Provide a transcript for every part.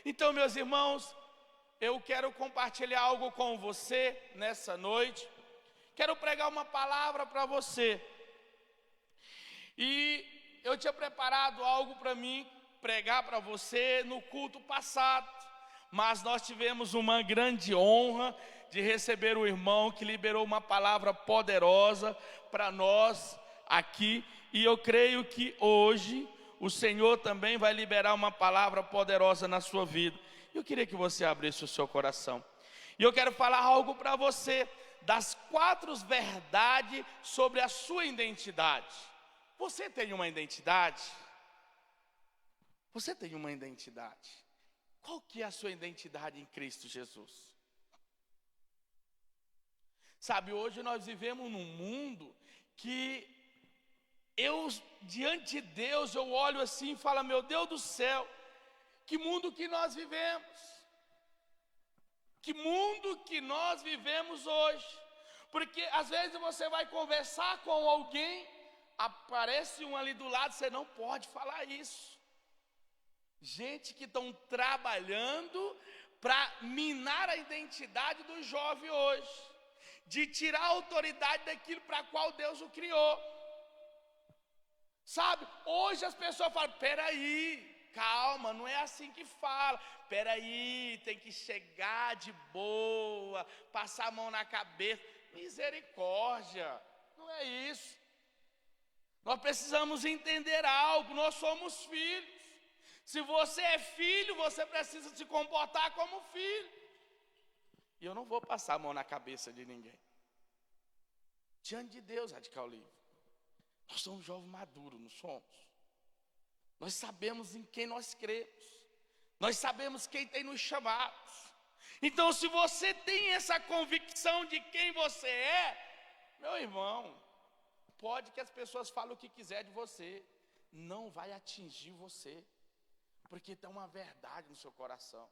Então, meus irmãos, eu quero compartilhar algo com você nessa noite. Quero pregar uma palavra para você. E eu tinha preparado algo para mim pregar para você no culto passado, mas nós tivemos uma grande honra de receber o irmão que liberou uma palavra poderosa para nós aqui, e eu creio que hoje o Senhor também vai liberar uma palavra poderosa na sua vida. Eu queria que você abrisse o seu coração, e eu quero falar algo para você, das 4 verdades sobre a sua identidade. Você tem uma identidade? Você tem uma identidade. Qual que é a sua identidade em Cristo Jesus? Sabe, hoje nós vivemos num mundo que diante de Deus, eu olho assim e falo, meu Deus do céu, que mundo que nós vivemos. Que mundo que nós vivemos hoje. Porque às vezes você vai conversar com alguém, aparece um ali do lado, você não pode falar isso. Gente que estão trabalhando para minar a identidade do jovem hoje, de tirar a autoridade daquilo para qual Deus o criou. Sabe, hoje as pessoas falam, peraí, calma, não é assim que fala. Peraí, tem que chegar de boa, passar a mão na cabeça. Misericórdia, não é isso. Nós precisamos entender algo, nós somos filhos. Se você é filho, você precisa se comportar como filho. E eu não vou passar a mão na cabeça de ninguém. Diante de Deus, Radical Livre, nós somos jovens maduros, não somos? Nós sabemos em quem nós cremos. Nós sabemos quem tem nos chamado. Então, se você tem essa convicção de quem você é, meu irmão, pode que as pessoas falem o que quiser de você, não vai atingir você, porque tem uma verdade no seu coração.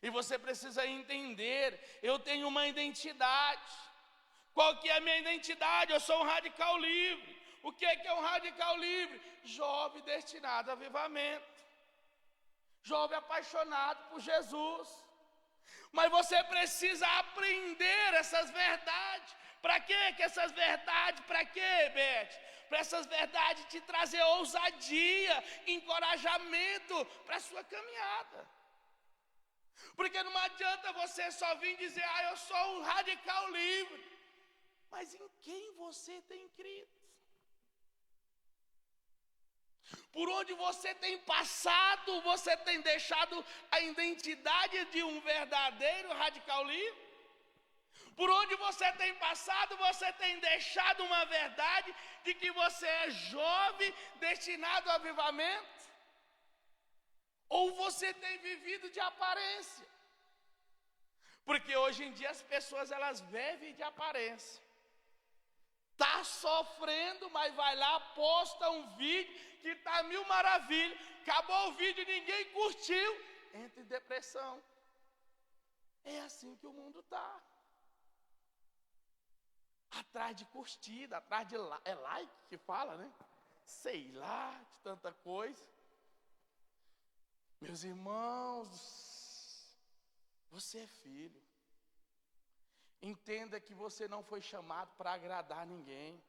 E você precisa entender, eu tenho uma identidade. Qual que é a minha identidade? Eu sou um radical livre. O que é um radical livre? Jovem destinado a avivamento. Jovem apaixonado por Jesus. Mas você precisa aprender essas verdades. Para quê que essas verdades? Para quê, Beth? Para essas verdades te trazer ousadia, encorajamento para a sua caminhada. Porque não adianta você só vir dizer, eu sou um radical livre. Mas em quem você tem crido? Por onde você tem passado, você tem deixado a identidade de um verdadeiro radical livre? Por onde você tem passado, você tem deixado uma verdade de que você é jovem, destinado ao avivamento? Ou você tem vivido de aparência? Porque hoje em dia as pessoas, elas vivem de aparência. Está sofrendo, mas vai lá, posta um vídeo que está mil maravilhas. Acabou o vídeo e ninguém curtiu, entra em depressão. É assim que o mundo está. Atrás de curtida, atrás de like que fala, né? Sei lá, de tanta coisa. Meus irmãos, você é filho. Entenda que você não foi chamado para agradar ninguém.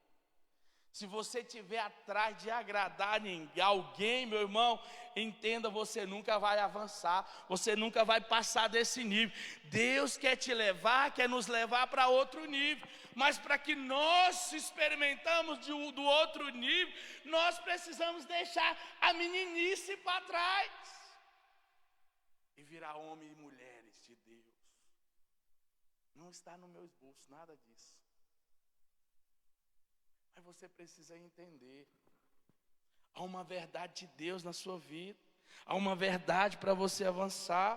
Se você estiver atrás de agradar alguém, meu irmão, entenda, você nunca vai avançar, você nunca vai passar desse nível. Deus quer te levar, quer nos levar para outro nível. Mas para que nós experimentamos do outro nível, nós precisamos deixar a meninice para trás. E virar homens e mulheres de Deus. Não está no meu esboço, nada disso. Mas você precisa entender. Há uma verdade de Deus na sua vida. Há uma verdade para você avançar.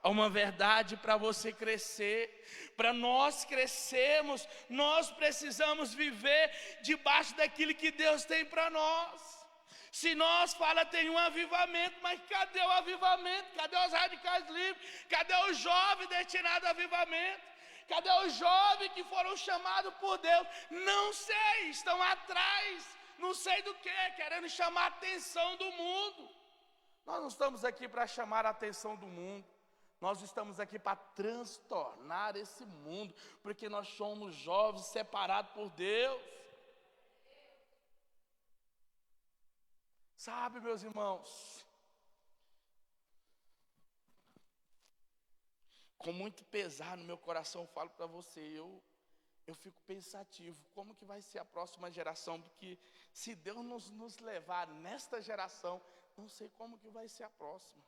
Há uma verdade para você crescer. Para nós crescermos, nós precisamos viver debaixo daquilo que Deus tem para nós. Se nós fala tem um avivamento, mas cadê o avivamento? Cadê os radicais livres? Cadê os jovens destinados ao avivamento? Cadê os jovens que foram chamados por Deus? Não sei, estão atrás, não sei do que, querendo chamar a atenção do mundo. Nós não estamos aqui para chamar a atenção do mundo. Nós estamos aqui para transtornar esse mundo, porque nós somos jovens separados por Deus. Sabe, meus irmãos, com muito pesar no meu coração eu falo para você, eu fico pensativo, como que vai ser a próxima geração, porque se Deus nos levar nesta geração, não sei como que vai ser a próxima.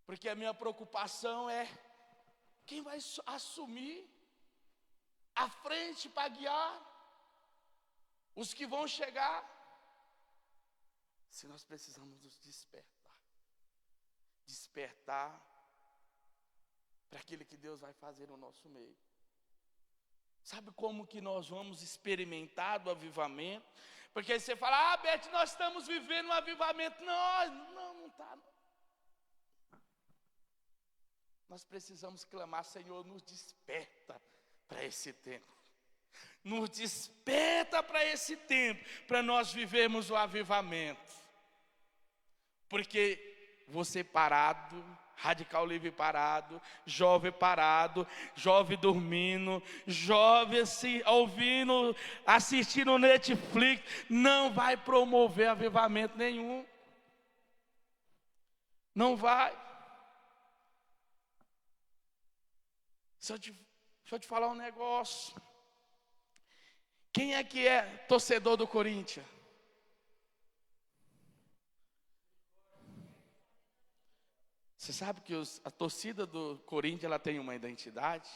Porque a minha preocupação é quem vai assumir a frente para guiar os que vão chegar. Se nós precisamos nos despertar para aquilo que Deus vai fazer no nosso meio. Sabe como que nós vamos experimentar do avivamento? Porque aí você fala, Beth, nós estamos vivendo um avivamento. Não está. Nós precisamos clamar, Senhor, nos desperta para esse tempo. Nos desperta para esse tempo, para nós vivermos o avivamento. Porque você parado, Radical Livre parado, jovem dormindo, jovem ouvindo, assistindo Netflix, não vai promover avivamento nenhum. Não vai. Deixa eu te falar um negócio. Quem é que é torcedor do Corinthians? Você sabe que a torcida do Corinthians ela tem uma identidade?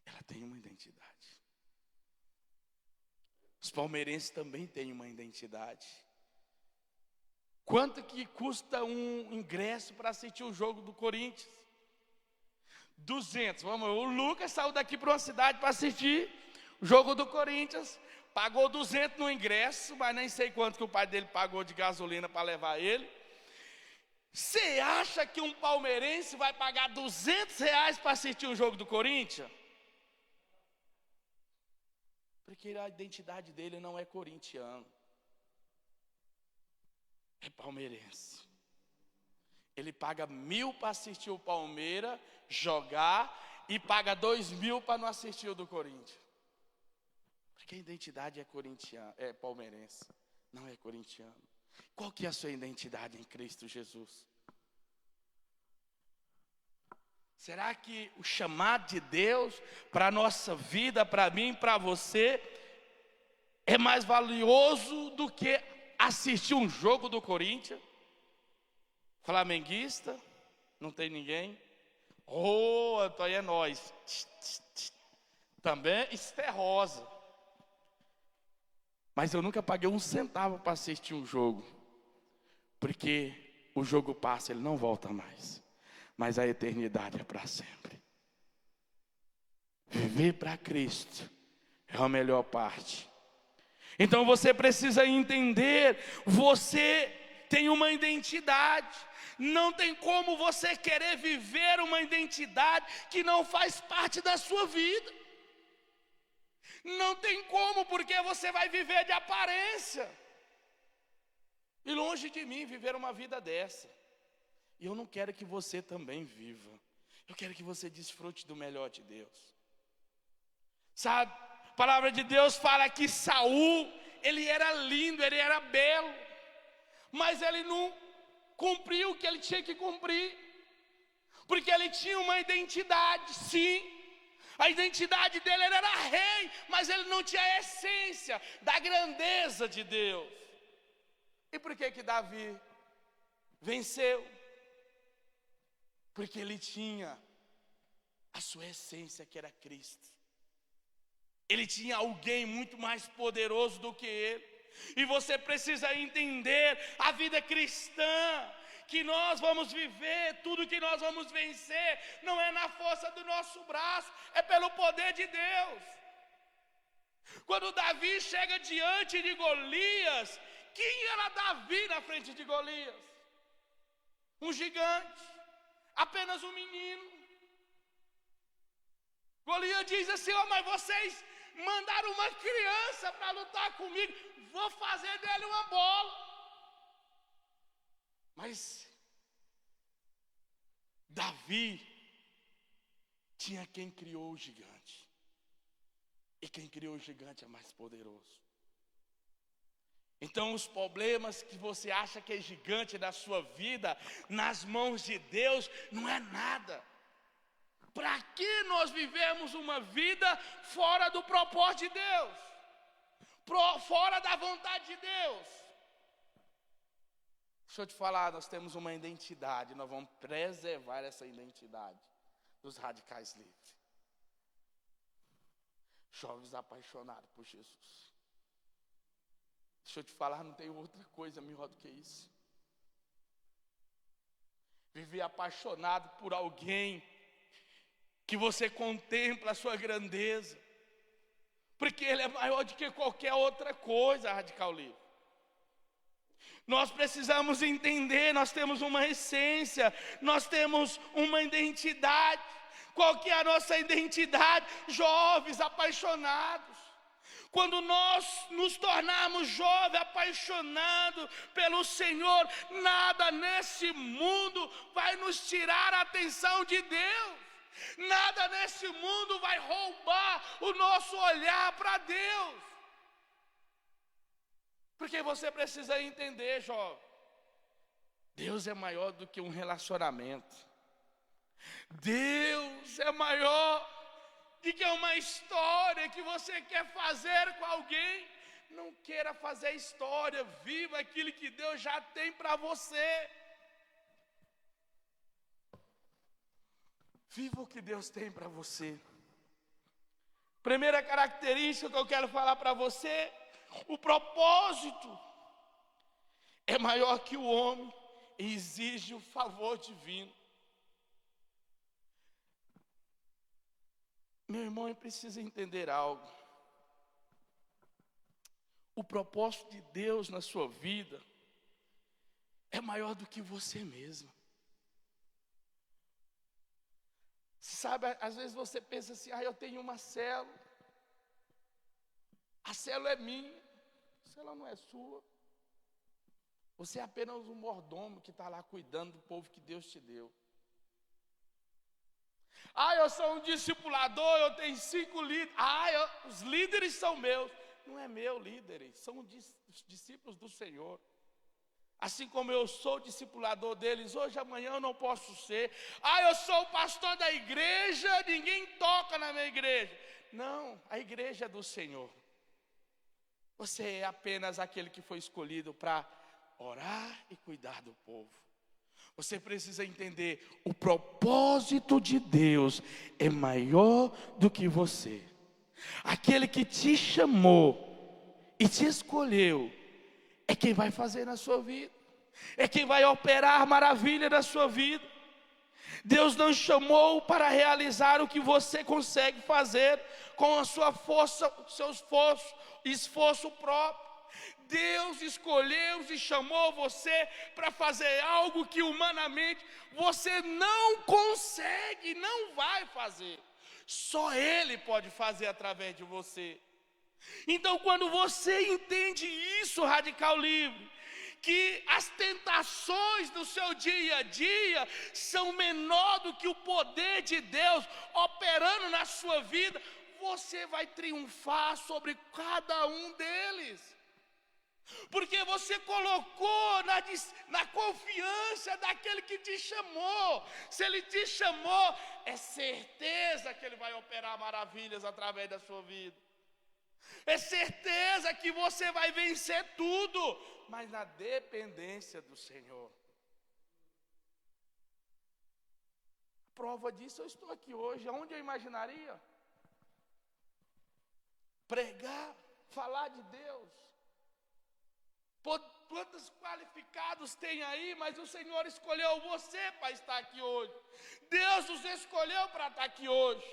Ela tem uma identidade. Os palmeirenses também têm uma identidade. Quanto que custa um ingresso para assistir o jogo do Corinthians? 200. O Lucas saiu daqui para uma cidade para assistir o jogo do Corinthians. Pagou 200 no ingresso, mas nem sei quanto que o pai dele pagou de gasolina para levar ele. Você acha que um palmeirense vai pagar R$200 para assistir um jogo do Corinthians? Porque a identidade dele não é corintiano, é palmeirense. Ele paga 1.000 para assistir o Palmeiras jogar e paga 2.000 para não assistir o do Corinthians. Porque a identidade é corintiana, é palmeirense, não é corintiano. Qual que é a sua identidade em Cristo Jesus? Será que o chamado de Deus para a nossa vida, para mim, para você, é mais valioso do que assistir um jogo do Corinthians? Flamenguista? Não tem ninguém? Antônio, é nós. Também isso é rosa. Mas eu nunca paguei um centavo para assistir um jogo. Porque o jogo passa, ele não volta mais. Mas a eternidade é para sempre. Viver para Cristo é a melhor parte. Então você precisa entender, você tem uma identidade. Não tem como você querer viver uma identidade que não faz parte da sua vida. Não tem como, porque você vai viver de aparência. E longe de mim viver uma vida dessa. E eu não quero que você também viva. Eu quero que você desfrute do melhor de Deus. Sabe, a palavra de Deus fala que Saul, ele era lindo, ele era belo, mas ele não cumpriu o que ele tinha que cumprir, porque ele tinha uma identidade, sim. A identidade dele era rei, mas ele não tinha a essência da grandeza de Deus. E por que Davi venceu? Porque ele tinha a sua essência, que era Cristo. Ele tinha alguém muito mais poderoso do que ele. E você precisa entender a vida cristã, que nós vamos viver, tudo que nós vamos vencer, não é na força do nosso braço, é pelo poder de Deus. Quando Davi chega diante de Golias, quem era Davi na frente de Golias? Um gigante, apenas um menino. Golias diz assim: mas vocês Mandaram uma criança para lutar comigo. Vou fazer dele uma bola. Mas Davi tinha quem criou o gigante. E quem criou o gigante é mais poderoso. Então os problemas que você acha que é gigante da sua vida, nas mãos de Deus, não é nada. Para que nós vivemos uma vida fora do propósito de Deus? Fora da vontade de Deus? Deixa eu te falar, nós temos uma identidade, nós vamos preservar essa identidade dos radicais livres. Jovens apaixonados por Jesus. Deixa eu te falar, não tem outra coisa melhor do que isso. Viver apaixonado por alguém que você contempla a sua grandeza, porque ele é maior do que qualquer outra coisa, radical livre. Nós precisamos entender, nós temos uma essência, nós temos uma identidade. Qual que é a nossa identidade? Jovens apaixonados. Quando nós nos tornarmos jovens apaixonados pelo Senhor, nada nesse mundo vai nos tirar a atenção de Deus. Nada nesse mundo vai roubar o nosso olhar para Deus. Porque você precisa entender, jovem, Deus é maior do que um relacionamento. Deus é maior do que uma história que você quer fazer com alguém. Não queira fazer história, viva aquilo que Deus já tem para você. Viva o que Deus tem para você. Primeira característica que eu quero falar para você: o propósito é maior que o homem e exige o favor divino. Meu irmão, precisa entender algo. O propósito de Deus na sua vida é maior do que você mesmo. Sabe, às vezes você pensa assim: eu tenho uma célula. A célula é minha. A célula não é sua. Você é apenas um mordomo que está lá cuidando do povo que Deus te deu. Eu sou um discipulador, eu tenho 5 líderes. Os líderes são meus. Não é meu, líderes, são os discípulos do Senhor. Assim como eu sou discipulador deles, hoje, amanhã eu não posso ser. Eu sou o pastor da igreja, ninguém toca na minha igreja. Não, a igreja é do Senhor. Você é apenas aquele que foi escolhido para orar e cuidar do povo. Você precisa entender, o propósito de Deus é maior do que você. Aquele que te chamou e te escolheu é quem vai fazer na sua vida, é quem vai operar maravilha na sua vida. Deus não chamou para realizar o que você consegue fazer com a sua força, seu esforço próprio. Deus escolheu e chamou você para fazer algo que humanamente você não consegue, não vai fazer. Só Ele pode fazer através de você. Então, quando você entende isso, radical livre, que as tentações do seu dia a dia são menor do que o poder de Deus operando na sua vida, você vai triunfar sobre cada um deles. Porque você colocou na confiança daquele que te chamou. Se Ele te chamou, é certeza que Ele vai operar maravilhas através da sua vida. É certeza que você vai vencer tudo, mas na dependência do Senhor. A prova disso, eu estou aqui hoje. Aonde eu imaginaria? Pregar, falar de Deus. Quantos qualificados tem aí, mas o Senhor escolheu você para estar aqui hoje. Deus nos escolheu para estar aqui hoje.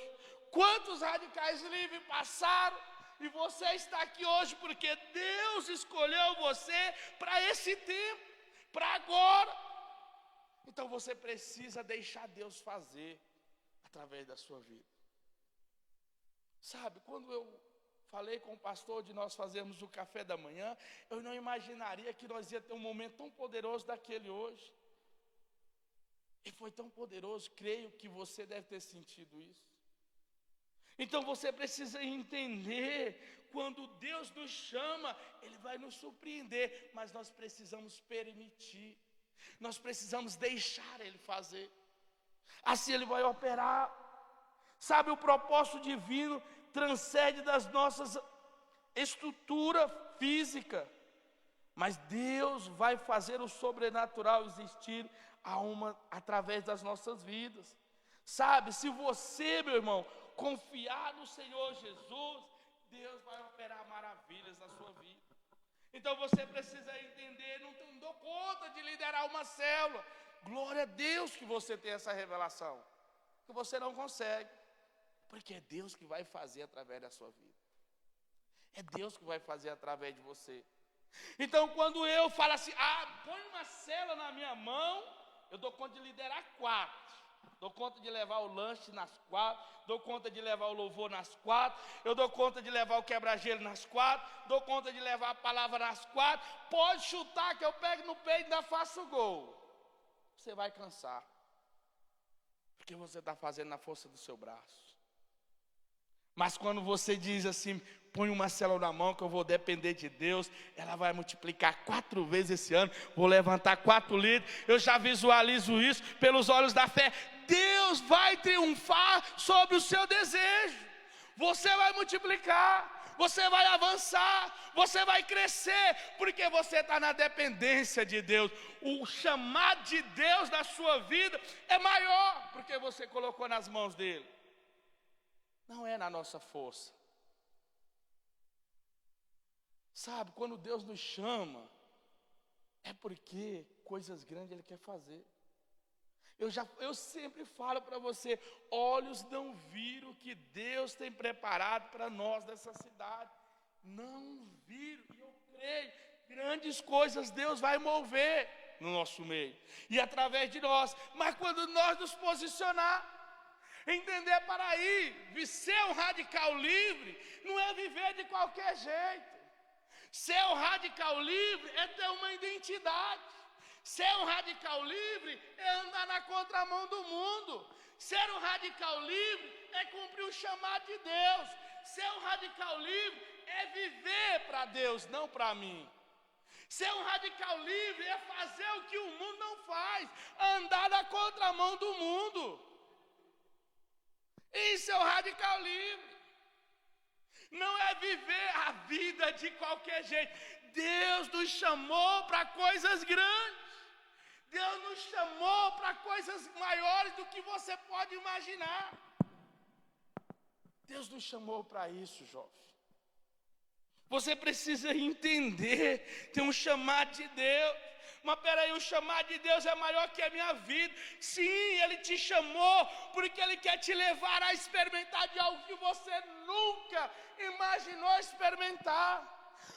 Quantos radicais livres passaram e você está aqui hoje porque Deus escolheu você para esse tempo, para agora. Então você precisa deixar Deus fazer através da sua vida. Sabe, quando eu falei com o pastor de nós fazermos o café da manhã, eu não imaginaria que nós ia ter um momento tão poderoso daquele hoje. E foi tão poderoso, creio que você deve ter sentido isso. Então você precisa entender, quando Deus nos chama, Ele vai nos surpreender, mas nós precisamos permitir, nós precisamos deixar Ele fazer, assim Ele vai operar. Sabe, o propósito divino transcende das nossas estrutura física, mas Deus vai fazer o sobrenatural existir através das nossas vidas. Sabe, se você, meu irmão, confiar no Senhor Jesus, Deus vai operar maravilhas na sua vida. Então você precisa entender, não dou conta de liderar uma célula. Glória a Deus que você tem essa revelação, que você não consegue, porque é Deus que vai fazer através da sua vida. É Deus que vai fazer através de você. Então quando eu falo assim, põe uma célula na minha mão, eu dou conta de liderar 4. Dou conta de levar o lanche nas 4, dou conta de levar o louvor nas 4, eu dou conta de levar o quebra-gelo nas 4, dou conta de levar a palavra nas 4. Pode chutar que eu pego no peito e ainda faço o gol. Você vai cansar, porque você está fazendo na força do seu braço. Mas quando você diz assim, põe uma célula na mão que eu vou depender de Deus, ela vai multiplicar 4 vezes esse ano, vou levantar 4 litros, eu já visualizo isso pelos olhos da fé. Deus vai triunfar sobre o seu desejo, você vai multiplicar, você vai avançar, você vai crescer, porque você está na dependência de Deus. O chamado de Deus na sua vida é maior, porque você colocou nas mãos dele. Não é na nossa força. Sabe, quando Deus nos chama, é porque coisas grandes Ele quer fazer. Eu sempre falo para você, olhos não viram o que Deus tem preparado para nós dessa cidade. Não viram, e eu creio, grandes coisas Deus vai mover no nosso meio, e através de nós. Mas quando nós nos posicionar, entender para aí, ser um radical livre, não é viver de qualquer jeito. Ser um radical livre é ter uma identidade. Ser um radical livre é andar na contramão do mundo. Ser um radical livre é cumprir o chamado de Deus. Ser um radical livre é viver para Deus, não para mim. Ser um radical livre é fazer o que o mundo não faz, andar na contramão do mundo. Isso é o radical livre. Não é viver a vida de qualquer jeito. Deus nos chamou para coisas grandes. Deus nos chamou para coisas maiores do que você pode imaginar. Deus nos chamou para isso, jovem. Você precisa entender, tem um chamado de Deus. Mas peraí, o chamado de Deus é maior que a minha vida. Sim, Ele te chamou porque Ele quer te levar a experimentar de algo que você nunca imaginou experimentar.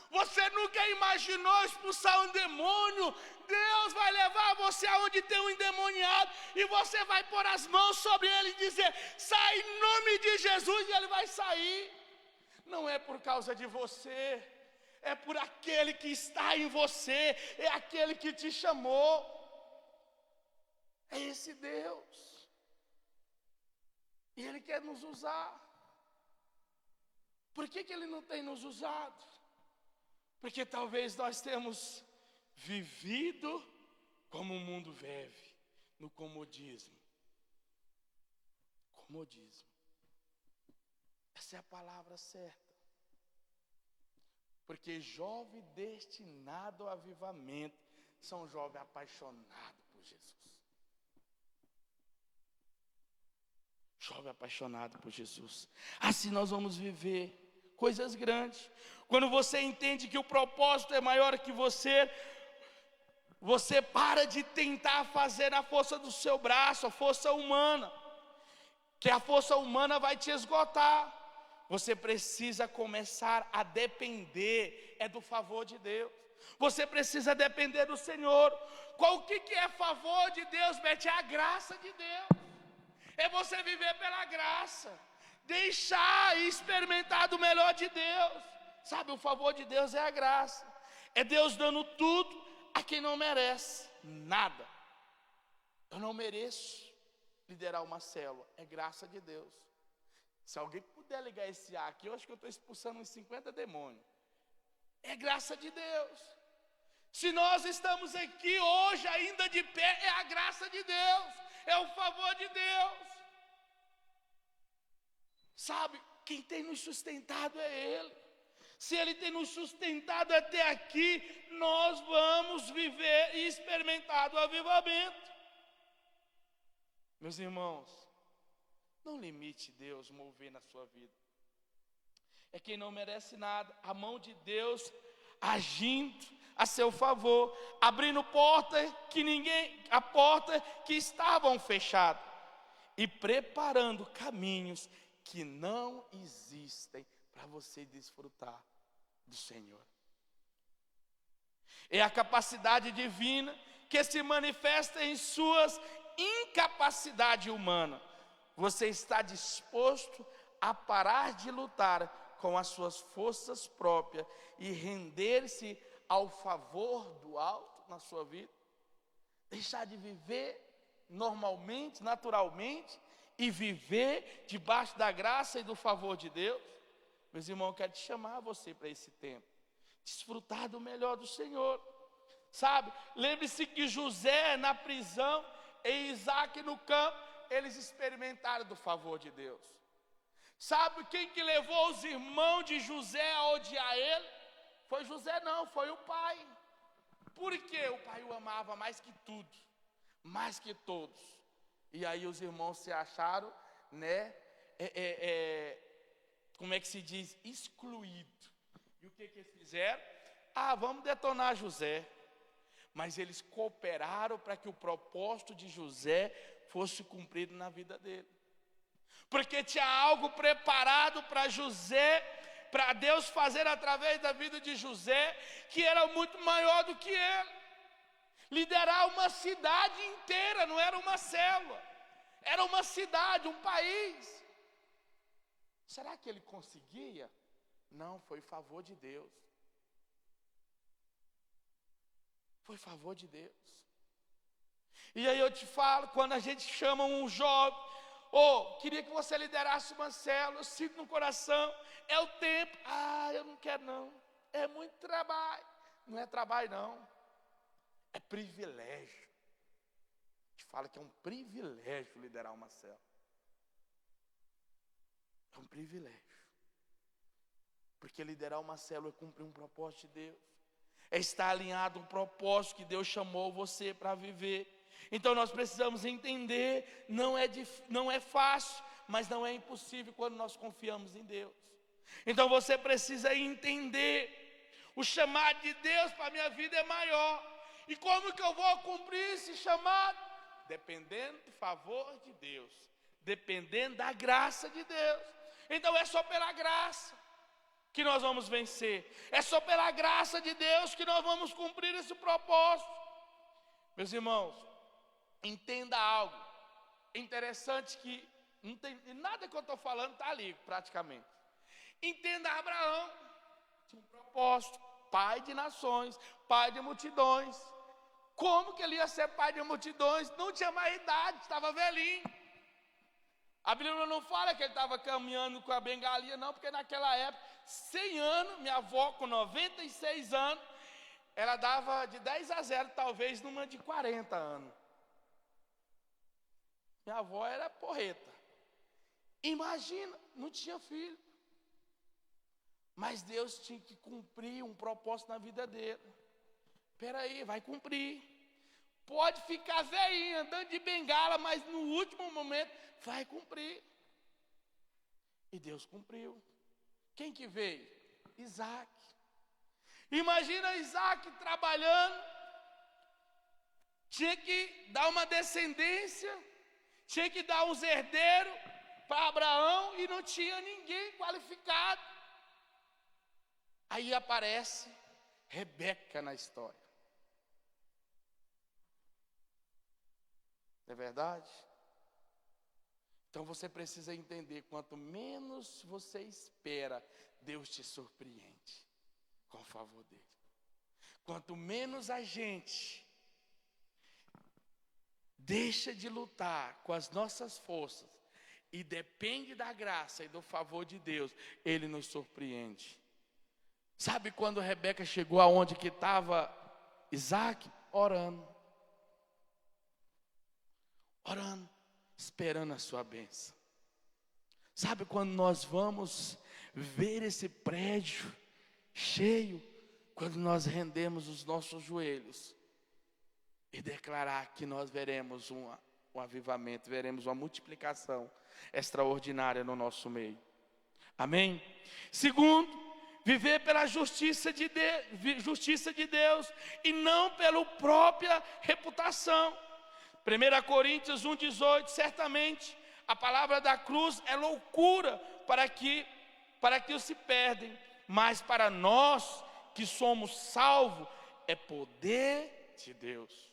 Você nunca imaginou expulsar um demônio. Deus vai levar você aonde tem um endemoniado, e você vai pôr as mãos sobre ele e dizer, sai em nome de Jesus, e ele vai sair. Não é por causa de você, é por aquele que está em você, é aquele que te chamou. É esse Deus. E Ele quer nos usar. Por que Ele não tem nos usado? Porque talvez nós temos vivido como o mundo vive, no comodismo. Comodismo. Essa é a palavra certa. Porque jovem destinado ao avivamento são jovens apaixonados por Jesus. Jovem apaixonado por Jesus. Assim nós vamos viver coisas grandes. Quando você entende que o propósito é maior que você para de tentar fazer na força do seu braço, a força humana, que a força humana vai te esgotar. Você precisa começar a depender, do favor de Deus. Você precisa depender do Senhor. O que é favor de Deus, Beth? É a graça de Deus. É você viver pela graça. deixar e experimentar do melhor de Deus. Sabe, o favor de Deus é a graça. É Deus dando tudo a quem não merece nada. Eu não mereço liderar uma célula, é graça de Deus. Se alguém puder ligar esse ar aqui, eu acho que eu estou expulsando uns 50 demônios. É graça de Deus. Se nós estamos aqui hoje ainda de pé, é a graça de Deus, é o favor de Deus. Sabe, quem tem nos sustentado é Ele. Se Ele tem nos sustentado até aqui, nós vamos viver e experimentar do avivamento. Meus irmãos, não limite Deus mover na sua vida. É quem não merece nada, a mão de Deus agindo a seu favor, abrindo a porta que estavam fechadas e preparando caminhos que não existem para você desfrutar do Senhor. É a capacidade divina que se manifesta em suas incapacidade humana. Você está disposto a parar de lutar com as suas forças próprias e render-se ao favor do alto na sua vida? Deixar de viver normalmente, naturalmente, e viver debaixo da graça e do favor de Deus? Meus irmãos, eu quero te chamar você para esse tempo. Desfrutar do melhor do Senhor. Sabe, lembre-se que José na prisão e Isaac no campo, eles experimentaram do favor de Deus. Sabe quem que levou os irmãos de José a odiar ele? Foi José não, foi o pai. Por quê? O pai o amava mais que tudo, mais que todos. E aí os irmãos se acharam, né, como é que se diz? Excluído. E o que eles fizeram? Vamos detonar José. Mas eles cooperaram para que o propósito de José fosse cumprido na vida dele. Porque tinha algo preparado para José, para Deus fazer através da vida de José, que era muito maior do que ele. Liderar uma cidade inteira, não era uma célula. Era uma cidade, um país. Será que ele conseguia? Não, foi favor de Deus. Foi favor de Deus. E aí eu te falo, quando a gente chama um jovem, queria que você liderasse uma célula, eu sinto no coração, é o tempo. Eu não quero não, é muito trabalho. Não é trabalho não, é privilégio. A gente fala que é um privilégio liderar uma célula. É um privilégio. Porque liderar uma célula é cumprir um propósito de Deus. É estar alinhado a um propósito que Deus chamou você para viver. Então nós precisamos entender, não é fácil, mas não é impossível quando nós confiamos em Deus. Então você precisa entender, o chamado de Deus para a minha vida é maior. E como que eu vou cumprir esse chamado? Dependendo do favor de Deus, dependendo da graça de Deus. Então é só pela graça que nós vamos vencer. É só pela graça de Deus que nós vamos cumprir esse propósito. Meus irmãos, entenda algo. É interessante que não tem nada que eu estou falando está ali praticamente. Entenda Abraão. Tinha um propósito, pai de nações, pai de multidões. Como que ele ia ser pai de multidões? Não tinha mais idade, estava velhinho. A Bíblia não fala que ele estava caminhando com a bengalinha, não, porque naquela época, 100 anos, minha avó com 96 anos, ela dava de 10-0, talvez numa de 40 anos. Minha avó era porreta. Imagina, não tinha filho. Mas Deus tinha que cumprir um propósito na vida dele. Espera aí, vai cumprir. Pode ficar velhinho, andando de bengala, mas no último momento vai cumprir. E Deus cumpriu. Quem que veio? Isaac. Imagina Isaac trabalhando, tinha que dar uma descendência, tinha que dar uns herdeiros para Abraão e não tinha ninguém qualificado. Aí aparece Rebeca na história. Não é verdade? Então você precisa entender, quanto menos você espera, Deus te surpreende com o favor dele. Quanto menos a gente deixa de lutar com as nossas forças e depende da graça e do favor de Deus, ele nos surpreende. Sabe quando Rebeca chegou aonde que estava Isaac? Orando, esperando a sua bênção. Sabe quando nós vamos ver esse prédio cheio? Quando nós rendemos os nossos joelhos e declarar que nós veremos um avivamento, veremos uma multiplicação extraordinária no nosso meio. Amém? Segundo, viver pela justiça de Deus e não pela própria reputação. 1 Coríntios 1,18, certamente a palavra da cruz é loucura para que os se perdem, mas para nós que somos salvos é poder de Deus.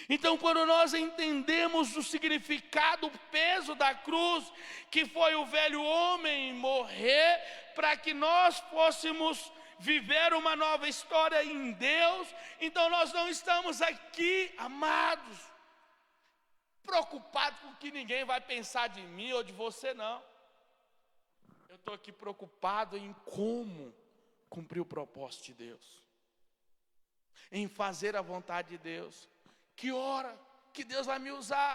Então, quando nós entendemos o significado, o peso da cruz, que foi o velho homem morrer para que nós fôssemos viver uma nova história em Deus, então nós não estamos aqui, amados, preocupados com o que ninguém vai pensar de mim ou de você, não. Eu estou aqui preocupado em como cumprir o propósito de Deus, em fazer a vontade de Deus. Que hora que Deus vai me usar?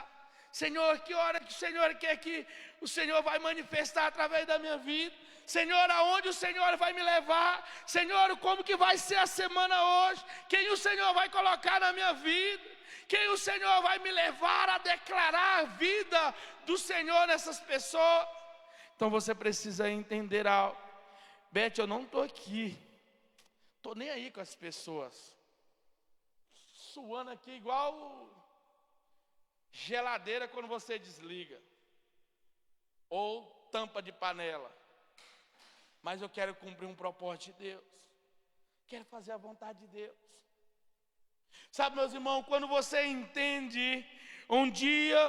Senhor, que hora que o Senhor quer que o Senhor vai manifestar através da minha vida? Senhor, aonde o Senhor vai me levar? Senhor, como que vai ser a semana hoje? Quem o Senhor vai colocar na minha vida? Quem o Senhor vai me levar a declarar a vida do Senhor nessas pessoas? Então você precisa entender algo. Beth, eu não estou aqui, estou nem aí com as pessoas, suando aqui igual geladeira quando você desliga, ou tampa de panela. Mas eu quero cumprir um propósito de Deus, quero fazer a vontade de Deus. Sabe, meus irmãos, quando você entende um dia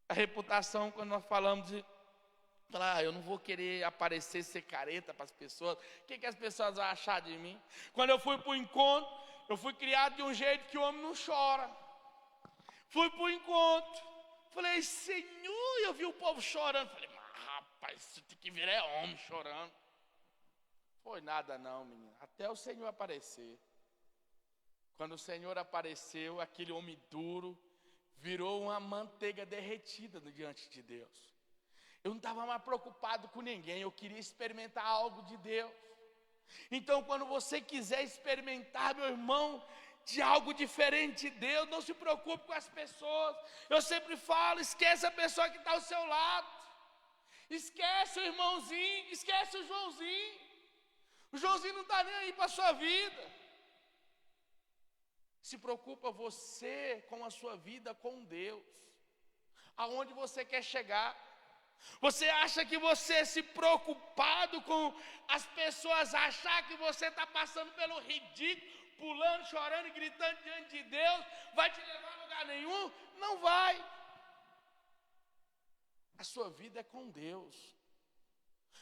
a reputação, quando nós falamos de eu não vou querer aparecer, ser careta para as pessoas, o que as pessoas vão achar de mim? Quando eu fui para o encontro, eu fui criado de um jeito que o homem não chora. Fui para o encontro, falei, Senhor, eu vi o povo chorando, falei, mas rapaz, isso tem que virar homem chorando. Foi nada não, menino, até o Senhor aparecer. Quando o Senhor apareceu, aquele homem duro virou uma manteiga derretida diante de Deus. Eu não estava mais preocupado com ninguém, eu queria experimentar algo de Deus. Então, quando você quiser experimentar, meu irmão, de algo diferente de Deus, não se preocupe com as pessoas. Eu sempre falo, esquece a pessoa que está ao seu lado. Esquece o irmãozinho, esquece o Joãozinho. O Joãozinho não está nem aí para a sua vida. Se preocupa você com a sua vida com Deus. Aonde você quer chegar. Você acha que você se preocupado com as pessoas achar que você está passando pelo ridículo, pulando, chorando e gritando diante de Deus, vai te levar a lugar nenhum? Não vai. A sua vida é com Deus.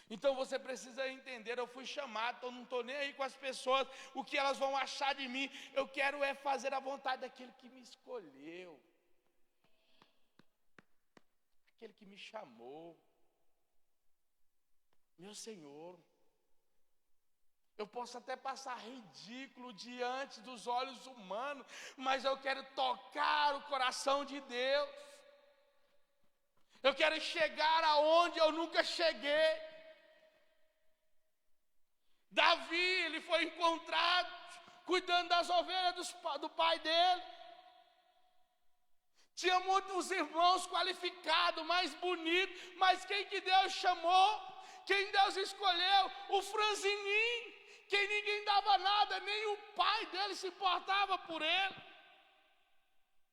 Então você precisa entender, eu fui chamado, então não estou nem aí com as pessoas, o que elas vão achar de mim. Eu quero fazer a vontade daquele que me escolheu, aquele que me chamou, meu Senhor. Eu posso até passar ridículo diante dos olhos humanos, mas eu quero tocar o coração de Deus. Eu quero chegar aonde eu nunca cheguei. Davi, ele foi encontrado cuidando das ovelhas do pai dele. Tinha muitos irmãos qualificados, mais bonitos, mas quem que Deus chamou? Quem Deus escolheu? O franzininho, quem ninguém dava nada, nem o pai dele se importava por ele.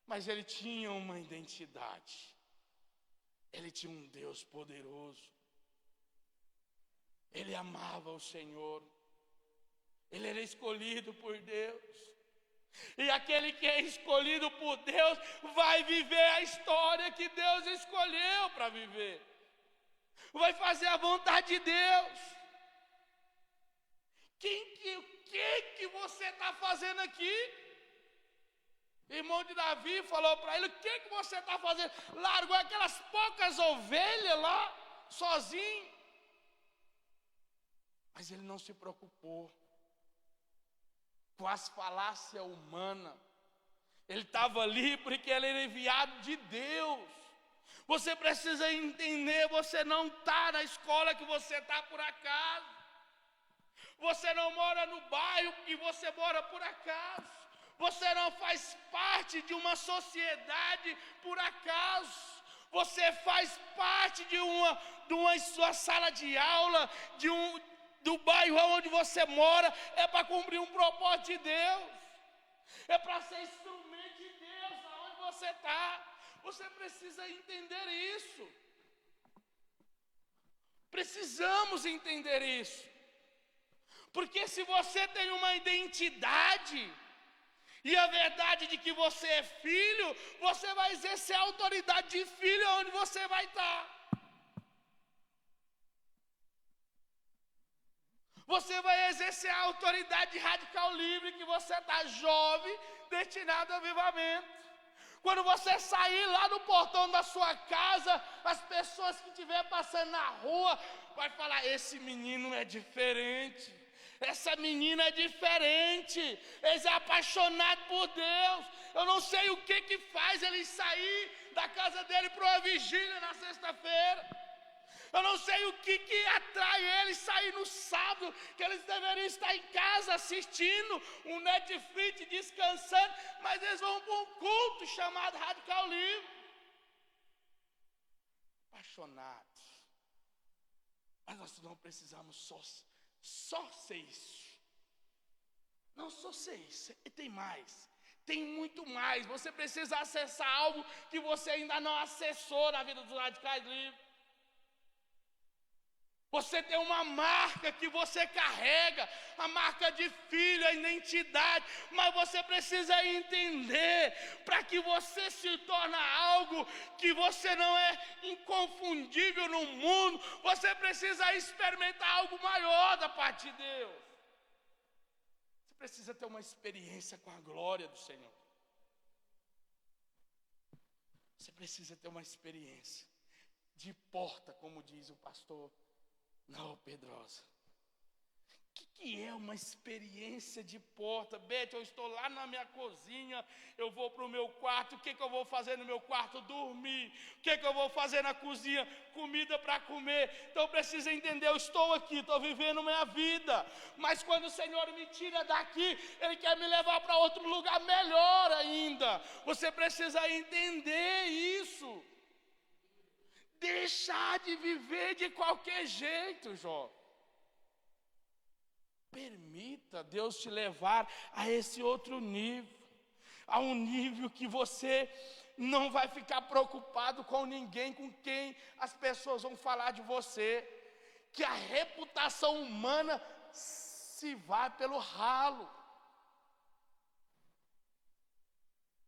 Mas ele tinha uma identidade. Ele tinha um Deus poderoso. Ele amava o Senhor. Ele era escolhido por Deus. E aquele que é escolhido por Deus vai viver a história que Deus escolheu para viver. Vai fazer a vontade de Deus. O que você está fazendo aqui? Irmão de Davi falou para ele: o que você está fazendo? Largou aquelas poucas ovelhas lá, sozinho. Mas ele não se preocupou com as falácias humanas. Ele estava ali porque ele era enviado de Deus. Você precisa entender, você não está na escola que você está por acaso. Você não mora no bairro que você mora por acaso. Você não faz parte de uma sociedade por acaso. Você faz parte de uma sua sala de aula, do bairro onde você mora, é para cumprir um propósito de Deus. É para ser instrumento de Deus aonde você está. Você precisa entender isso. Precisamos entender isso. Porque se você tem uma identidade e a verdade de que você é filho, você vai exercer a autoridade de filho onde você vai estar. Você vai exercer a autoridade radical livre que você está jovem, destinado ao avivamento. Quando você sair lá no portão da sua casa, as pessoas que estiver passando na rua vai falar: esse menino é diferente. Essa menina é diferente. Eles é apaixonado por Deus. Eu não sei o que faz ele sair da casa dele para uma vigília na sexta-feira. Eu não sei o que atrai eles sair no sábado, que eles deveriam estar em casa assistindo um Netflix, descansando, mas eles vão para um culto chamado Radical Livre. Apaixonados. Mas nós não precisamos só ser isso. Não só ser isso, e tem mais. Tem muito mais. Você precisa acessar algo que você ainda não acessou na vida dos Radicais Livres. Você tem uma marca que você carrega, a marca de filho, a identidade, mas você precisa entender, para que você se torne algo que você não é inconfundível no mundo, você precisa experimentar algo maior da parte de Deus. Você precisa ter uma experiência com a glória do Senhor. Você precisa ter uma experiência de porta, como diz o pastor Não, Pedrosa. O que é uma experiência de porta? Beth, eu estou lá na minha cozinha, eu vou para o meu quarto, o que eu vou fazer no meu quarto? Dormir. O que eu vou fazer na cozinha? Comida para comer. Então precisa entender, eu estou aqui, estou vivendo minha vida, mas quando o Senhor me tira daqui, Ele quer me levar para outro lugar melhor ainda. Você precisa entender isso. Deixar de viver de qualquer jeito, Jó. Permita Deus te levar a esse outro nível. A um nível que você não vai ficar preocupado com ninguém, com quem as pessoas vão falar de você. Que a reputação humana se vá pelo ralo.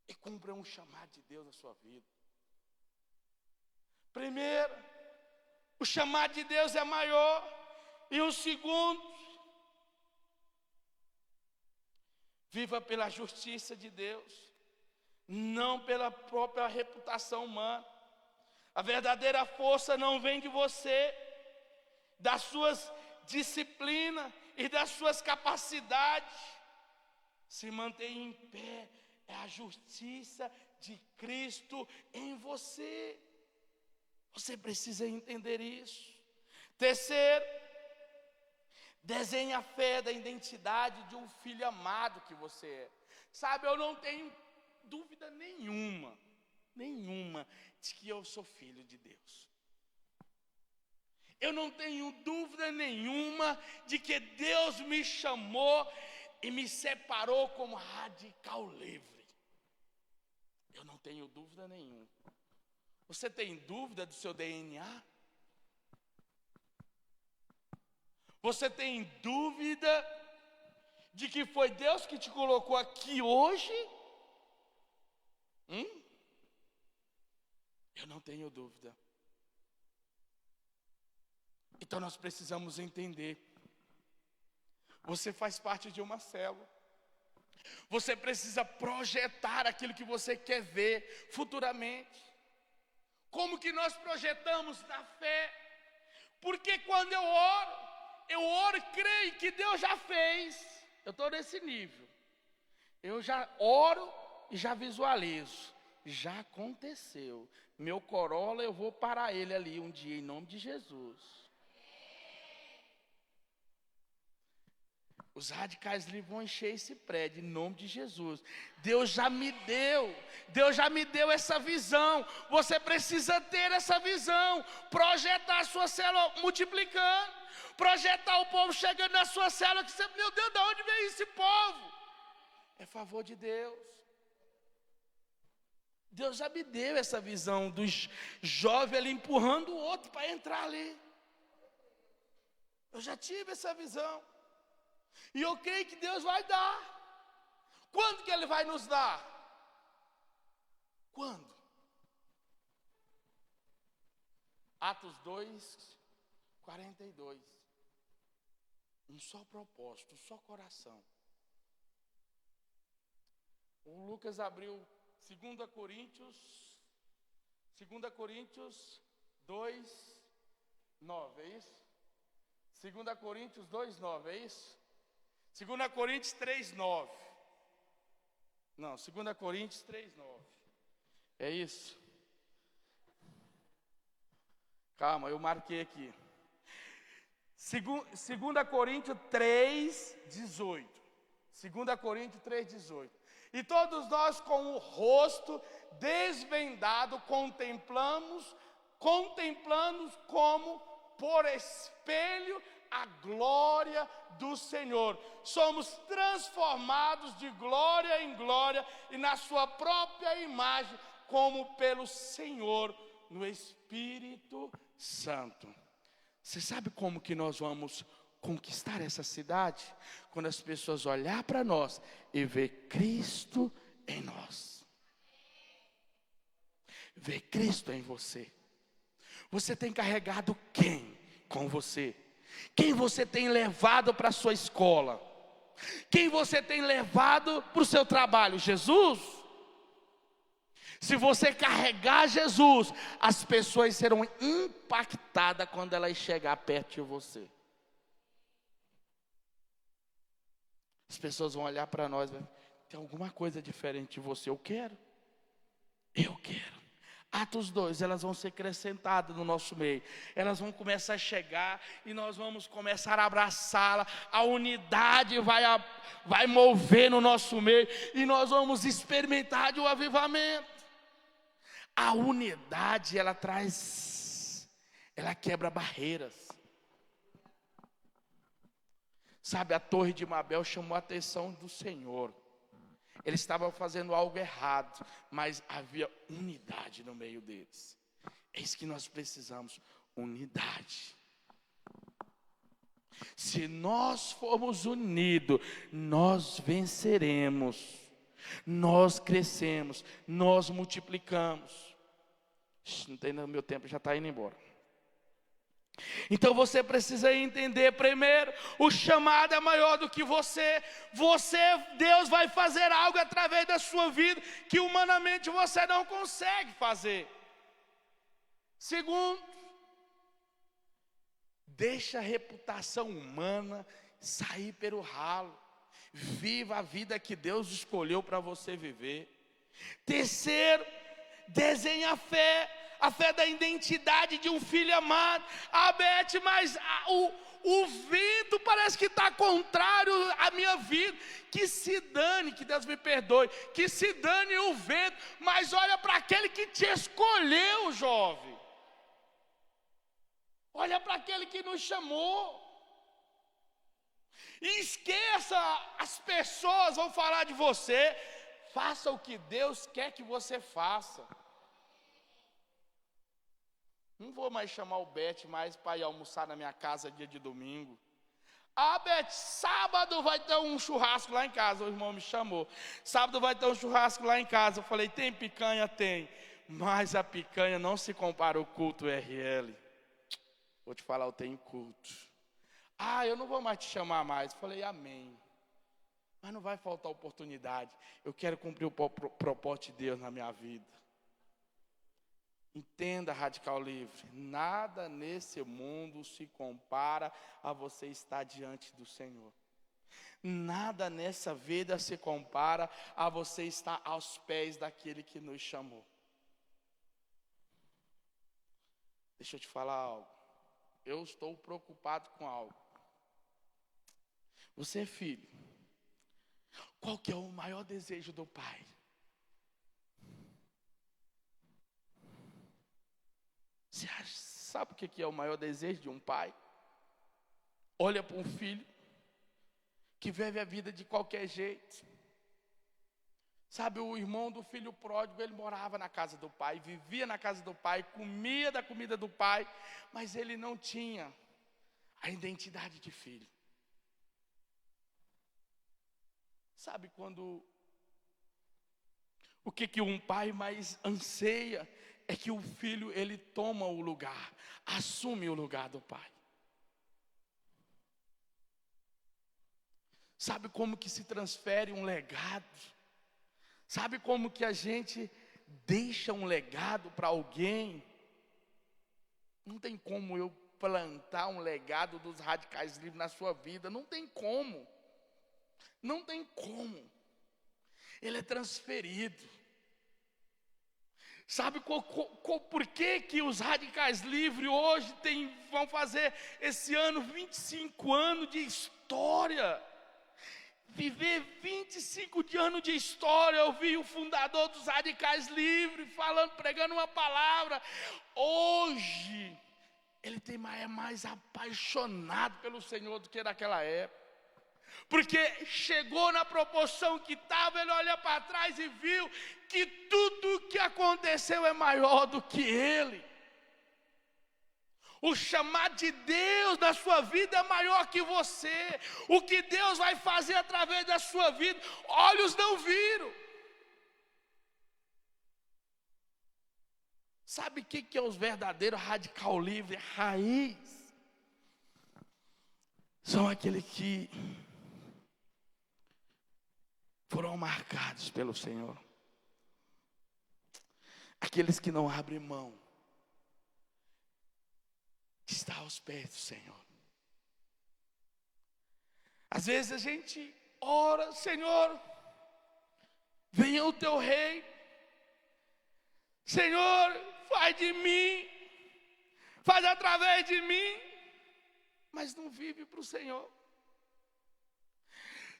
E cumpra um chamado de Deus na sua vida. Primeiro, o chamado de Deus é maior. E o segundo, viva pela justiça de Deus, não pela própria reputação humana. A verdadeira força não vem de você, das suas disciplinas e das suas capacidades. Se manter em pé é a justiça de Cristo em você. Você precisa entender isso. Terceiro, desenhe a fé da identidade de um filho amado que você é. Sabe, eu não tenho dúvida nenhuma de que eu sou filho de Deus. Eu não tenho dúvida nenhuma de que Deus me chamou e me separou como radical livre. Eu não tenho dúvida nenhuma. Você tem dúvida do seu DNA? Você tem dúvida de que foi Deus que te colocou aqui hoje? Eu não tenho dúvida. Então nós precisamos entender. Você faz parte de uma célula. Você precisa projetar aquilo que você quer ver futuramente. Como que nós projetamos na fé? Porque quando eu oro e creio que Deus já fez. Eu estou nesse nível. Eu já oro e já visualizo. Já aconteceu. Meu Corolla, eu vou parar ele ali um dia, em nome de Jesus. Os radicais vão encher esse prédio, em nome de Jesus. Deus já me deu essa visão. Você precisa ter essa visão. Projetar a sua célula multiplicando. Projetar o povo chegando na sua célula. Que você, meu Deus, de onde veio esse povo? É favor de Deus. Deus já me deu essa visão dos jovens ali empurrando o outro para entrar ali. Eu já tive essa visão. E eu creio que Deus vai dar. Quando que Ele vai nos dar? Quando? Atos 2, 42. Um só propósito, um só coração. O Lucas abriu 2 Coríntios 2, 9, é isso? 2 Coríntios 2, 9, é isso? 2 Coríntios 3, 9. Não, 2 Coríntios 3, 9. É isso? Calma, eu marquei aqui. 2 Coríntios 3, 18. 2 Coríntios 3, 18. E todos nós com o rosto desvendado contemplamos como por espelho a glória do Senhor. Somos transformados de glória em glória e na sua própria imagem, como pelo Senhor, no Espírito Santo. Você sabe como que nós vamos conquistar essa cidade? Quando as pessoas olhar para nós e ver Cristo em nós. Ver Cristo em você. Você tem carregado quem com você? Quem você tem levado para a sua escola? Quem você tem levado para o seu trabalho? Jesus? Se você carregar Jesus, as pessoas serão impactadas quando elas chegar perto de você. As pessoas vão olhar para nós e vão, tem alguma coisa diferente de você. Eu quero. Atos 2, elas vão ser acrescentadas no nosso meio. Elas vão começar a chegar e nós vamos começar a abraçá-la. A unidade vai mover no nosso meio e nós vamos experimentar de um avivamento. A unidade, ela quebra barreiras. Sabe, a Torre de Babel chamou a atenção do Senhor. Eles estavam fazendo algo errado, mas havia unidade no meio deles. É isso que nós precisamos, unidade. Se nós formos unidos, nós venceremos, nós crescemos, nós multiplicamos. Não tem no meu tempo, já está indo embora. Então você precisa entender primeiro, o chamado é maior do que você. Deus vai fazer algo através da sua vida que humanamente você não consegue fazer. Segundo, deixa a reputação humana sair pelo ralo. Viva a vida que Deus escolheu para você viver. Terceiro, desenha a fé da identidade de um filho amado. Beth, mas o vento parece que está contrário à minha vida. Que se dane, que Deus me perdoe, que se dane o vento, mas olha para aquele que te escolheu, jovem. Olha para aquele que nos chamou. E esqueça, as pessoas vão falar de você. Faça o que Deus quer que você faça. Não vou mais chamar o Beth mais para ir almoçar na minha casa dia de domingo. Ah, Beth, sábado vai ter um churrasco lá em casa. O irmão me chamou. Sábado vai ter um churrasco lá em casa. Eu falei, tem picanha? Tem. Mas a picanha não se compara ao culto RL. Vou te falar, eu tenho culto. Ah, eu não vou mais te chamar mais. Eu falei, amém. Mas não vai faltar oportunidade. Eu quero cumprir o propósito de Deus na minha vida. Entenda, Radical Livre, nada nesse mundo se compara a você estar diante do Senhor. Nada nessa vida se compara a você estar aos pés daquele que nos chamou. Deixa eu te falar algo. Eu estou preocupado com algo. Você é filho. Qual que é o maior desejo do pai? Você sabe o que é o maior desejo de um pai? Olha para um filho que vive a vida de qualquer jeito. Sabe, o irmão do filho pródigo, ele morava na casa do pai, vivia na casa do pai, comia da comida do pai, mas ele não tinha a identidade de filho. Sabe quando o que um pai mais anseia é que o filho, ele toma o lugar, assume o lugar do pai. Sabe como que se transfere um legado? Sabe como que a gente deixa um legado para alguém? Não tem como eu plantar um legado dos Radicais Livres na sua vida, não tem como. Não tem como. Ele é transferido. Sabe por que os Radicais Livres hoje vão fazer esse ano 25 anos de história? Viver 25 anos de história. Eu vi o fundador dos Radicais Livres falando, pregando uma palavra. Hoje, ele é mais apaixonado pelo Senhor do que naquela época. Porque chegou na proporção que estava, ele olha para trás e viu que tudo que aconteceu é maior do que ele. O chamado de Deus na sua vida é maior que você. O que Deus vai fazer através da sua vida, olhos não viram. Sabe o que é os verdadeiros Radical Livre, raiz? São aqueles que foram marcados pelo Senhor. Aqueles que não abrem mão de estar aos pés do Senhor. Às vezes a gente ora, Senhor, venha o teu reino. Senhor, faz de mim, faz através de mim, mas não vive para o Senhor.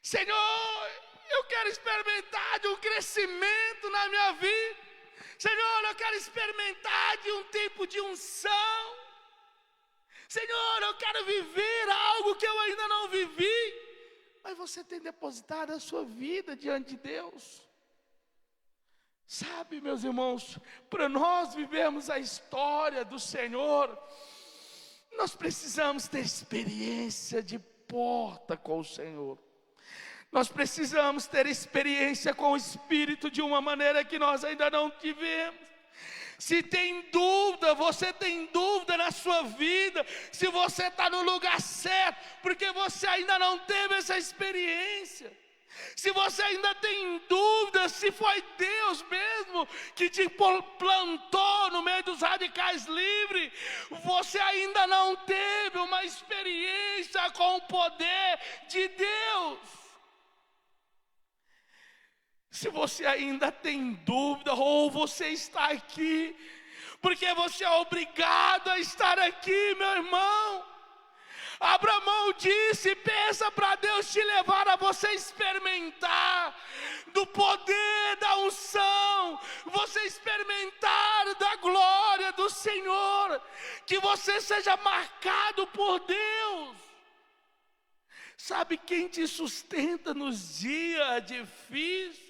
Senhor, eu quero experimentar de um crescimento na minha vida. Senhor, eu quero experimentar de um tempo de unção. Senhor, eu quero viver algo que eu ainda não vivi. Mas você tem depositado a sua vida diante de Deus. Sabe, meus irmãos, para nós vivermos a história do Senhor, nós precisamos ter experiência de porta com o Senhor. Nós precisamos ter experiência com o Espírito de uma maneira que nós ainda não tivemos. Se tem dúvida, você tem dúvida na sua vida, se você está no lugar certo, porque você ainda não teve essa experiência. Se você ainda tem dúvida se foi Deus mesmo que te plantou no meio dos Radicais Livres, você ainda não teve uma experiência com o poder de Deus. Se você ainda tem dúvida, ou você está aqui, porque você é obrigado a estar aqui, meu irmão. Abraão disse, peça para Deus te levar a você experimentar do poder da unção, você experimentar da glória do Senhor, que você seja marcado por Deus. Sabe quem te sustenta nos dias difíceis?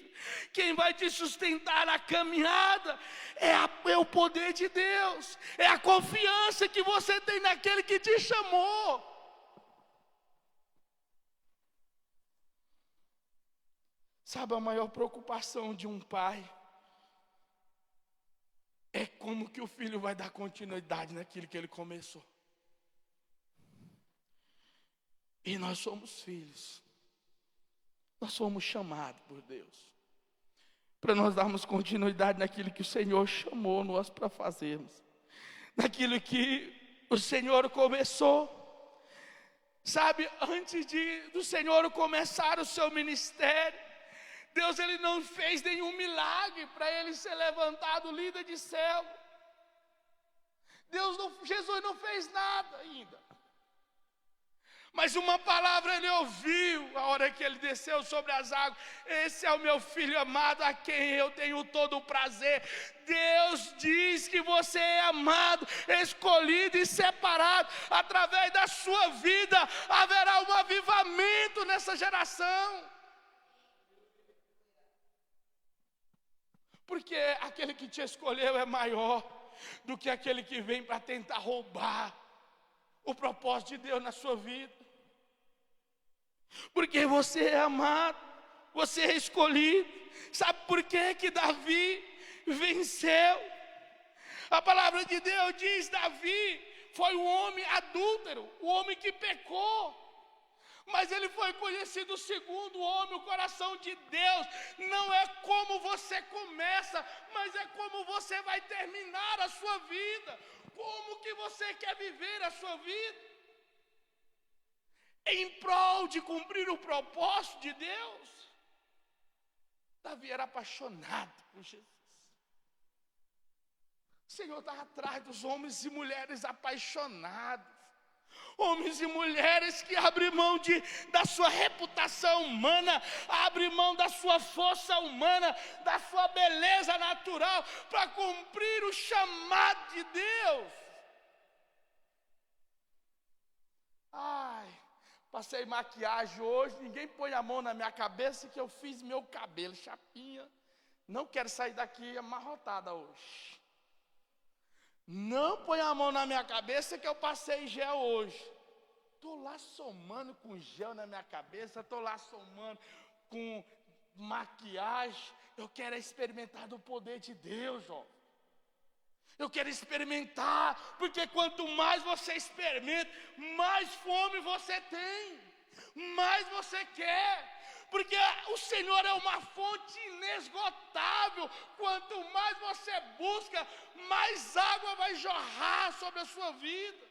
Quem vai te sustentar na caminhada é o poder de Deus, é a confiança que você tem naquele que te chamou. Sabe, a maior preocupação de um pai é como que o filho vai dar continuidade naquilo que ele começou. E nós somos filhos. Nós fomos chamados por Deus para nós darmos continuidade naquilo que o Senhor chamou nós para fazermos, naquilo que o Senhor começou. Sabe, antes do Senhor começar o seu ministério, Deus ele não fez nenhum milagre para ele ser levantado líder de céu. Jesus não fez nada ainda. Mas uma palavra ele ouviu a hora que ele desceu sobre as águas. Esse é o meu filho amado, a quem eu tenho todo o prazer. Deus diz que você é amado, escolhido e separado. Através da sua vida haverá um avivamento nessa geração. Porque aquele que te escolheu é maior do que aquele que vem para tentar roubar o propósito de Deus na sua vida. Porque você é amado, você é escolhido. Sabe por que Davi venceu? A palavra de Deus diz: Davi foi um homem adúltero, o homem que pecou. Mas ele foi conhecido segundo o homem, o coração de Deus. Não é como você começa, mas é como você vai terminar a sua vida. Como que você quer viver a sua vida? Em prol de cumprir o propósito de Deus. Davi era apaixonado por Jesus. O Senhor está atrás dos homens e mulheres apaixonados. Homens e mulheres que abrem mão da sua reputação humana, abrem mão da sua força humana, da sua beleza natural, para cumprir o chamado de Deus. Ai, passei maquiagem hoje, ninguém põe a mão na minha cabeça que eu fiz meu cabelo, chapinha. Não quero sair daqui amarrotada hoje. Não põe a mão na minha cabeça que eu passei gel hoje. Estou lá somando com gel na minha cabeça, estou lá somando com maquiagem. Eu quero experimentar do poder de Deus, ó. Eu quero experimentar, porque quanto mais você experimenta, mais fome você tem, mais você quer. Porque o Senhor é uma fonte inesgotável. Quanto mais você busca, mais água vai jorrar sobre a sua vida.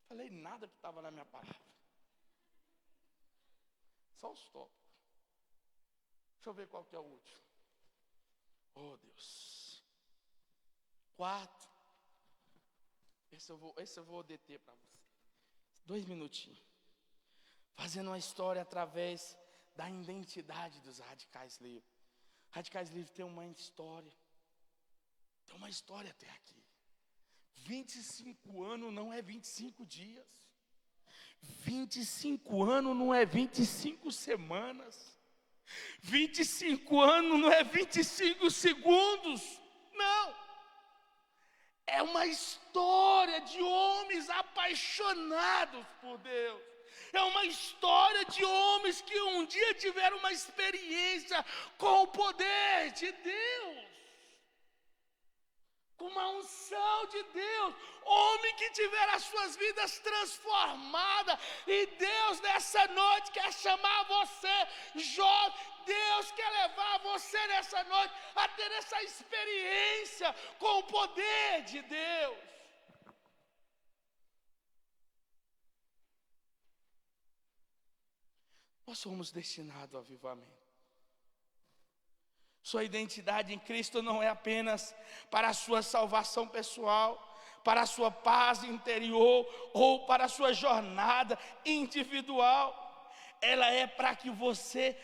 Falei nada que estava na minha palavra. Só os tópicos. Deixa eu ver qual que é o último. Oh, Deus. 4. Esse eu vou deter para você. 2 minutinhos. Fazendo uma história através da identidade dos Radicais Livres. Radicais Livres tem uma história. Tem uma história até aqui. 25 anos não é 25 dias. 25 anos não é 25 semanas. 25 anos não é 25 segundos. Não. É uma história de homens apaixonados por Deus. É uma história de homens que um dia tiveram uma experiência com o poder de Deus, com uma unção de Deus. Homem que tiveram as suas vidas transformadas. E Deus nessa noite quer chamar você, jovem. Deus quer levar você nessa noite a ter essa experiência com o poder de Deus. Nós somos destinados ao avivamento. Sua identidade em Cristo não é apenas para a sua salvação pessoal, para a sua paz interior ou para a sua jornada individual. Ela é para que você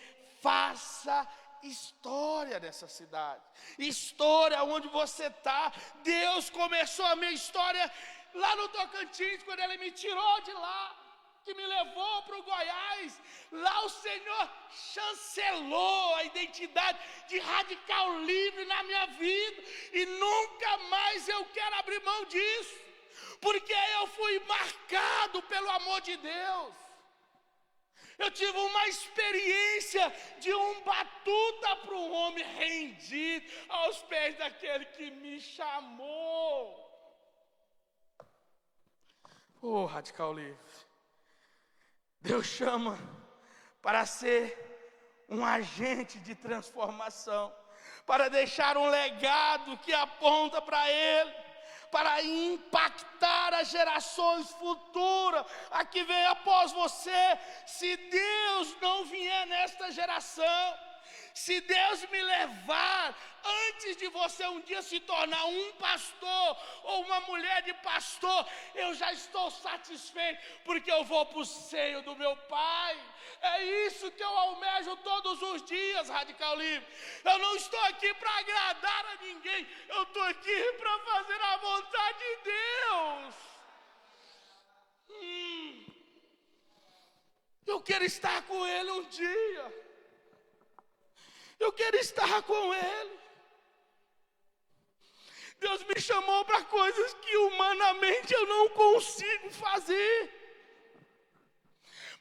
faça história dessa cidade, história onde você está. Deus começou a minha história lá no Tocantins, quando Ele me tirou de lá, que me levou para o Goiás. Lá o Senhor chancelou a identidade de radical livre na minha vida, e nunca mais eu quero abrir mão disso, porque eu fui marcado pelo amor de Deus. Eu tive uma experiência de um batuta para um homem rendido aos pés daquele que me chamou. Oh, Radical Livre. Deus chama para ser um agente de transformação, para deixar um legado que aponta para Ele, para impactar as gerações futuras, a que vem após você. Se Deus não vier nesta geração, se Deus me levar antes de você um dia se tornar um pastor ou uma mulher de pastor, eu já estou satisfeito, porque eu vou para o seio do meu Pai. É isso que eu almejo todos os dias, Radical Livre. Eu não estou aqui para agradar a ninguém, eu estou aqui para fazer a vontade de Deus. Eu quero estar com Ele um dia. Eu quero estar com Ele. Deus me chamou para coisas que humanamente eu não consigo fazer.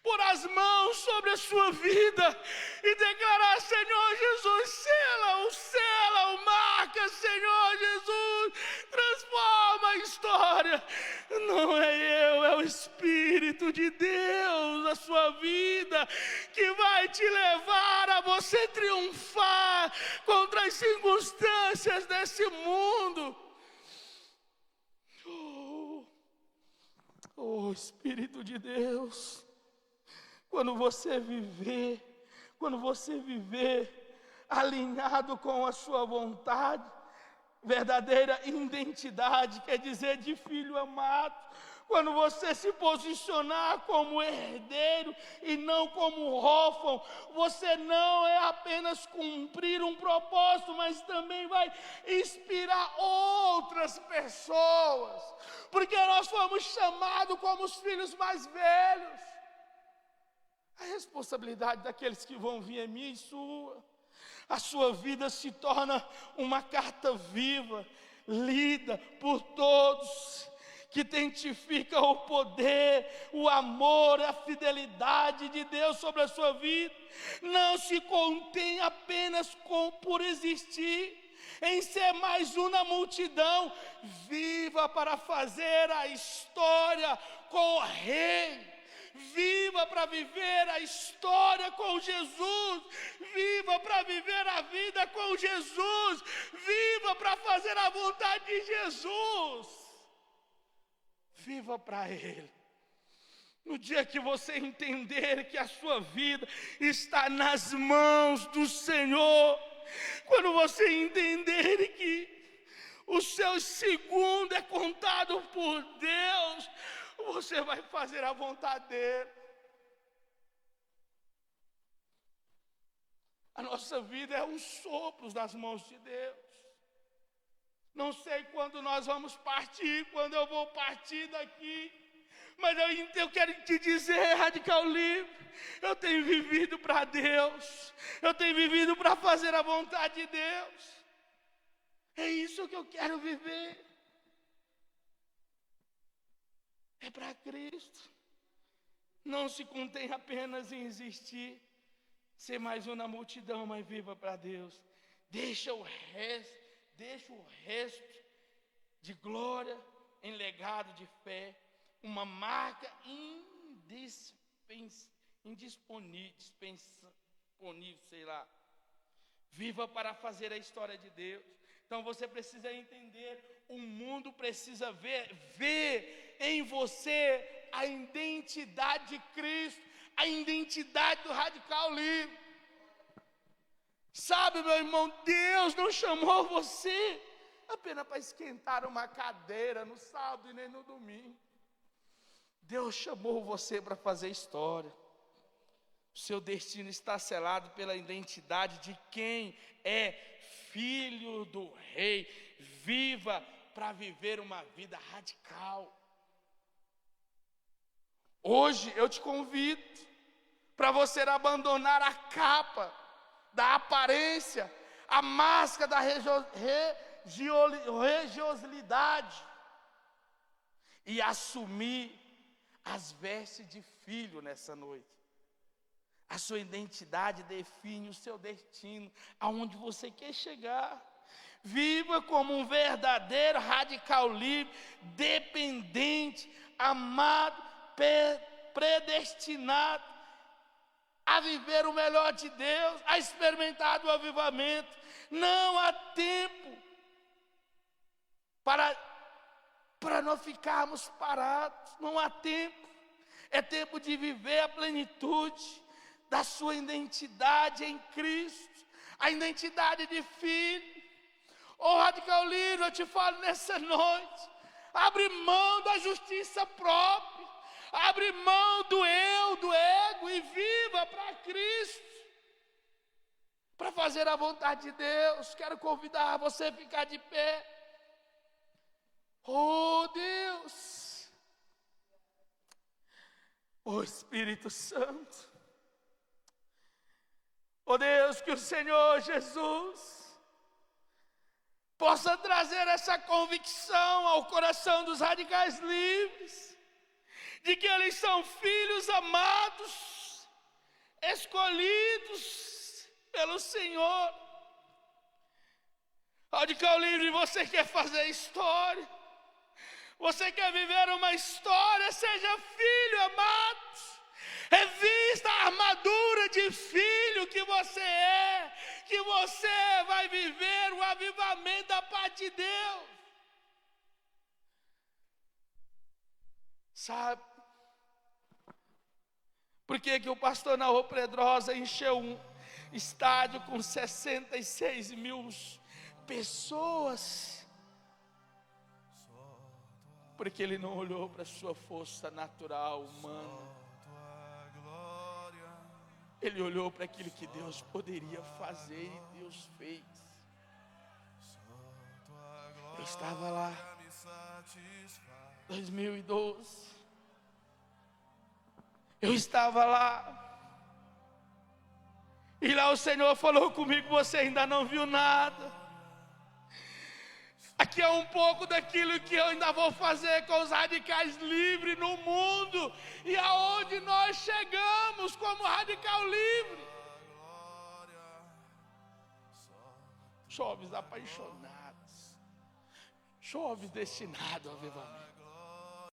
Pôr as mãos sobre a sua vida e declarar: Senhor Jesus, sela, marca, Senhor Jesus, transforma a história. Não é eu, é o Espírito de Deus na sua vida que vai te levar a você triunfar contra as circunstâncias desse mundo. Oh, Espírito de Deus. Quando você viver alinhado com a sua vontade, verdadeira identidade, quer dizer, de filho amado, quando você se posicionar como herdeiro e não como órfão, você não é apenas cumprir um propósito, mas também vai inspirar outras pessoas, porque nós fomos chamados como os filhos mais velhos. A responsabilidade daqueles que vão vir é minha e sua. A sua vida se torna uma carta viva, lida por todos, que identifica o poder, o amor, a fidelidade de Deus sobre a sua vida. Não se contém apenas por existir, em ser mais um na multidão. Viva para fazer a história com o Rei. Viva para viver a história com Jesus. Viva para viver a vida com Jesus. Viva para fazer a vontade de Jesus. Viva para Ele. No dia que você entender que a sua vida está nas mãos do Senhor, quando você entender que o seu segundo é contado por Deus, você vai fazer a vontade dele. A nossa vida é um sopro nas mãos de Deus. Não sei quando nós vamos partir, quando eu vou partir daqui, mas eu quero te dizer, Radical Livre, eu tenho vivido para Deus, eu tenho vivido para fazer a vontade de Deus. É isso que eu quero viver. É para Cristo. Não se contém apenas em existir, ser mais um na multidão, mas viva para Deus. Deixa o resto de glória em legado de fé, uma marca indisponível, sei lá. Viva para fazer a história de Deus. Então você precisa entender, o mundo precisa ver em você a identidade de Cristo, a identidade do Radical Livre. Sabe, meu irmão, Deus não chamou você apenas para esquentar uma cadeira no sábado e nem no domingo. Deus chamou você para fazer história. O seu destino está selado pela identidade de quem é filho do Rei. Viva para viver uma vida radical. Hoje eu te convido para você abandonar a capa da aparência, a máscara da religiosidade e assumir as vestes de filho nessa noite. A sua identidade define o seu destino, aonde você quer chegar. Viva como um verdadeiro radical livre, dependente, amado, predestinado a viver o melhor de Deus, a experimentar o avivamento. Não há tempo para nós ficarmos parados, não há tempo. É tempo de viver a plenitude da sua identidade em Cristo, a identidade de filho. Radical livre, eu te falo nessa noite, abre mão da justiça própria, abre mão do eu, do ego, e viva para Cristo, para fazer a vontade de Deus. Quero convidar você a ficar de pé. Oh Deus, oh Espírito Santo, oh Deus, que o Senhor Jesus possa trazer essa convicção ao coração dos radicais livres, de que eles são filhos amados, escolhidos pelo Senhor. Radical livre, você quer fazer história, você quer viver uma história, seja filho amado. Revista a armadura de filho que você é, que você vai viver o avivamento da parte de Deus. Sabe por que o pastor Naô Pedrosa encheu um estádio com 66 mil pessoas? Porque ele não olhou para a sua força natural, humana. Ele olhou para aquilo que Deus poderia fazer e Deus fez. Eu estava lá, 2012. Eu estava lá. E lá o Senhor falou comigo: você ainda não viu nada. Aqui é um pouco daquilo que eu ainda vou fazer com os radicais livres no mundo, e aonde nós chegamos como radical livre. Jovens apaixonados, jovens destinados ao avivamento.